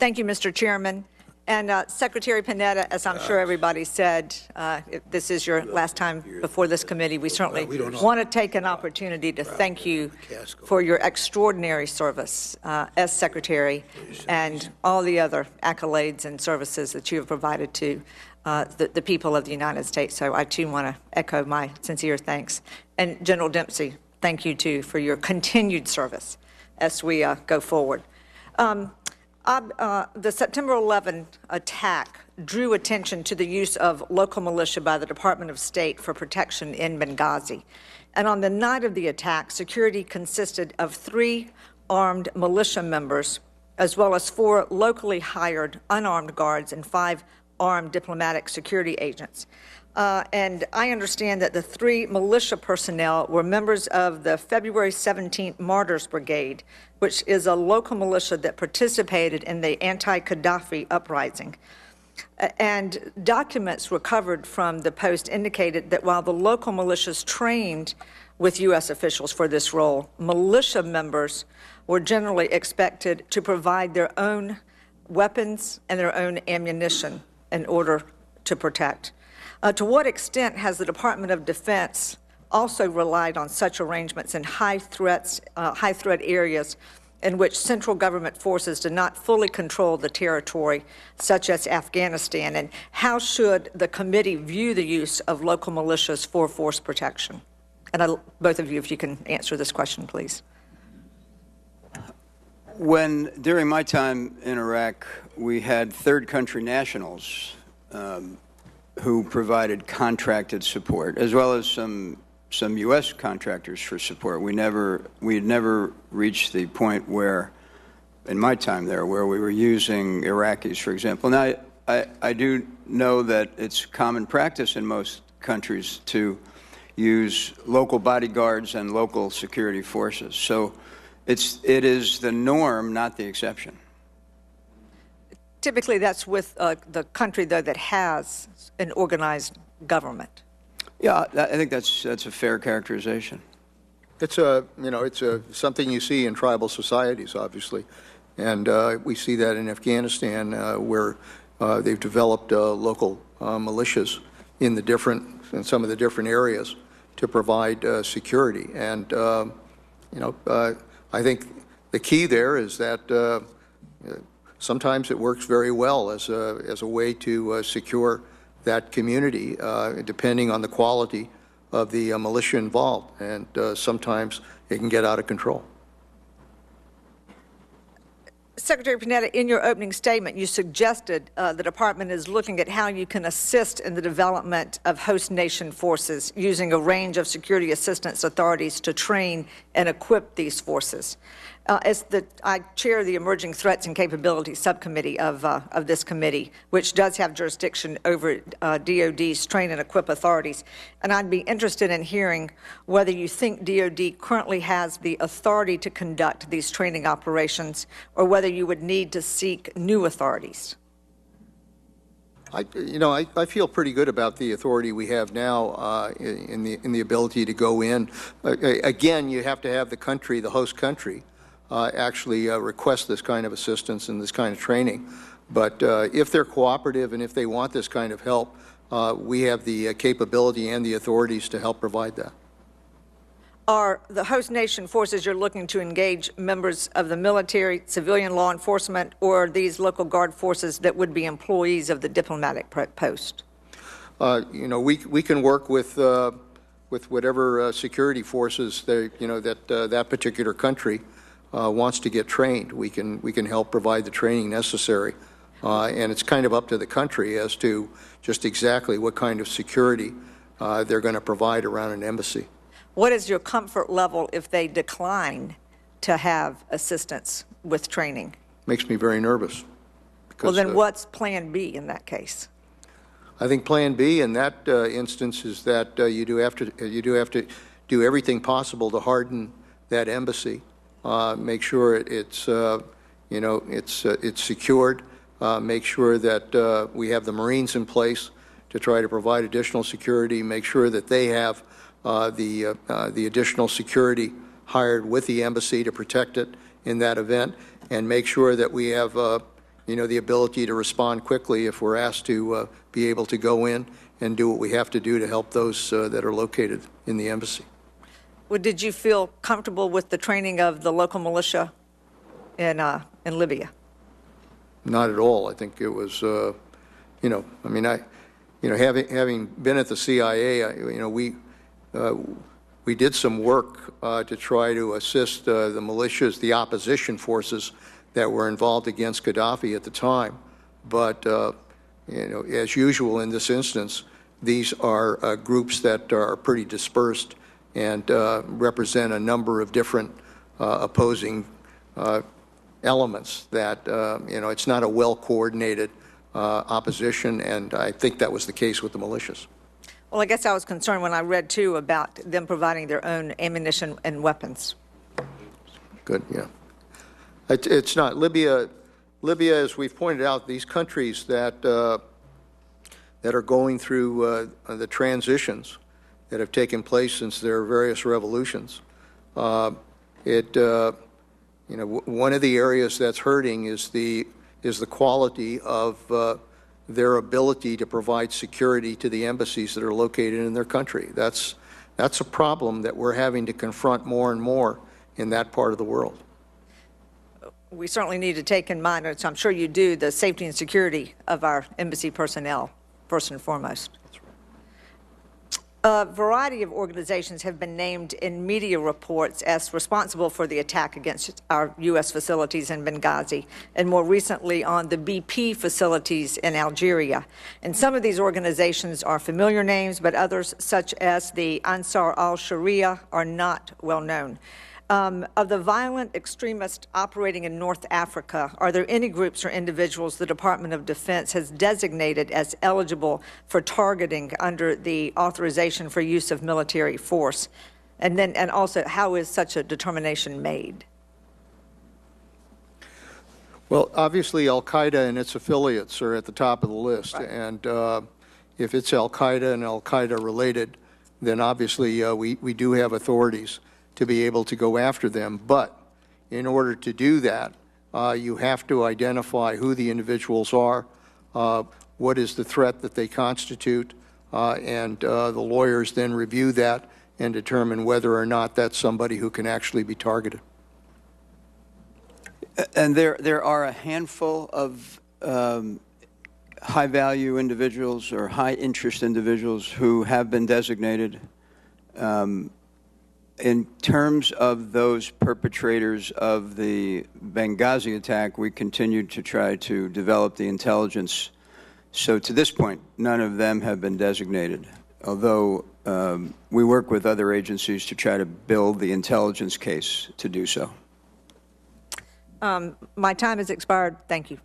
Thank you, Mr. Chairman. And Secretary Panetta, as I'm sure everybody said, if this is your last time before this committee, we certainly want to take an opportunity to thank you for your extraordinary service as Secretary and all the other accolades and services that you have provided to the people of the United States. So I, too, want to echo my sincere thanks. And General Dempsey, thank you, too, for your continued service as we go forward. The September 11 attack drew attention to the use of local militia by the Department of State for protection in Benghazi. And on the night of the attack, security consisted of 3 armed militia members, as well as 4 locally hired unarmed guards and 5 armed diplomatic security agents. And I understand that the 3 militia personnel were members of the February 17th Martyrs Brigade, which is a local militia that participated in the anti-Gaddafi uprising. And documents recovered from the Post indicated that while the local militias trained with U.S. officials for this role, militia members were generally expected to provide their own weapons and their own ammunition in order to protect. To what extent has the Department of Defense also relied on such arrangements in high threat areas in which central government forces do not fully control the territory, such as Afghanistan? And how should the committee view the use of local militias for force protection? And both of you, if you can answer this question, please. During my time in Iraq, we had third country nationals who provided contracted support, as well as some U.S. contractors for support. We had never reached the point where, in my time there, where we were using Iraqis, for example. Now, I do know that it's common practice in most countries to use local bodyguards and local security forces. So it is the norm, not the exception. Typically, that's with the country, though, that has an organized government. Yeah, I think that's a fair characterization. It's something you see in tribal societies, obviously, and we see that in Afghanistan, where they've developed local militias in some of the different areas to provide security. And I think the key there is that sometimes it works very well as a way to secure that community, depending on the quality of the militia involved, and sometimes it can get out of control. Secretary Panetta, in your opening statement, you suggested the department is looking at how you can assist in the development of host nation forces using a range of security assistance authorities to train and equip these forces. I chair the Emerging Threats and Capabilities Subcommittee of this committee, which does have jurisdiction over DOD's train and equip authorities. And I'd be interested in hearing whether you think DOD currently has the authority to conduct these training operations, or whether you would need to seek new authorities. I feel pretty good about the authority we have now in the ability to go in. Again, you have to have the country, the host country, actually request this kind of assistance and this kind of training. But if they're cooperative and if they want this kind of help, we have the capability and the authorities to help provide that. Are the host nation forces you're looking to engage members of the military, civilian law enforcement, or these local guard forces that would be employees of the diplomatic post? We can work with whatever security forces that particular country wants to get trained. We can help provide the training necessary, and it's kind of up to the country as to just exactly what kind of security they're going to provide around an embassy. What is your comfort level if they decline to have assistance with training? Makes me very nervous. Well, then what's Plan B in that case? I think Plan B in that instance is that you do have to do everything possible to harden that embassy. Make sure it's secured. Make sure that we have the Marines in place to try to provide additional security. Make sure that they have the additional security hired with the embassy to protect it in that event, and make sure that we have the ability to respond quickly if we're asked to be able to go in and do what we have to do to help those that are located in the embassy. Well, did you feel comfortable with the training of the local militia in Libya? Not at all. I think it was, having been at the CIA, we did some work to try to assist the militias, the opposition forces that were involved against Gaddafi at the time. But, as usual in this instance, these are groups that are pretty dispersed and represent a number of different opposing elements that, it's not a well-coordinated opposition, and I think that was the case with the militias. Well, I guess I was concerned when I read, too, about them providing their own ammunition and weapons. Good, yeah. It's not. Libya, as we've pointed out, these countries that are going through the transitions that have taken place since their various revolutions, one of the areas that's hurting is the quality of their ability to provide security to the embassies that are located in their country. That's a problem that we're having to confront more and more in that part of the world. We certainly need to take in mind, as I'm sure you do, the safety and security of our embassy personnel, first and foremost. A variety of organizations have been named in media reports as responsible for the attack against our U.S. facilities in Benghazi, and more recently on the BP facilities in Algeria. And some of these organizations are familiar names, but others, such as the Ansar al-Sharia, are not well known. Of the violent extremists operating in North Africa, are there any groups or individuals the Department of Defense has designated as eligible for targeting under the authorization for use of military force? And also, how is such a determination made? Well, obviously, Al-Qaeda and its affiliates are at the top of the list. Right. And if it's Al-Qaeda and Al-Qaeda related, then obviously we do have authorities to be able to go after them. But in order to do that, you have to identify who the individuals are, what is the threat that they constitute, and the lawyers then review that and determine whether or not that's somebody who can actually be targeted. And there are a handful of high-value individuals or high-interest individuals who have been designated. In terms of those perpetrators of the Benghazi attack, we continued to try to develop the intelligence. So to this point, none of them have been designated, although we work with other agencies to try to build the intelligence case to do so. My time has expired. Thank you.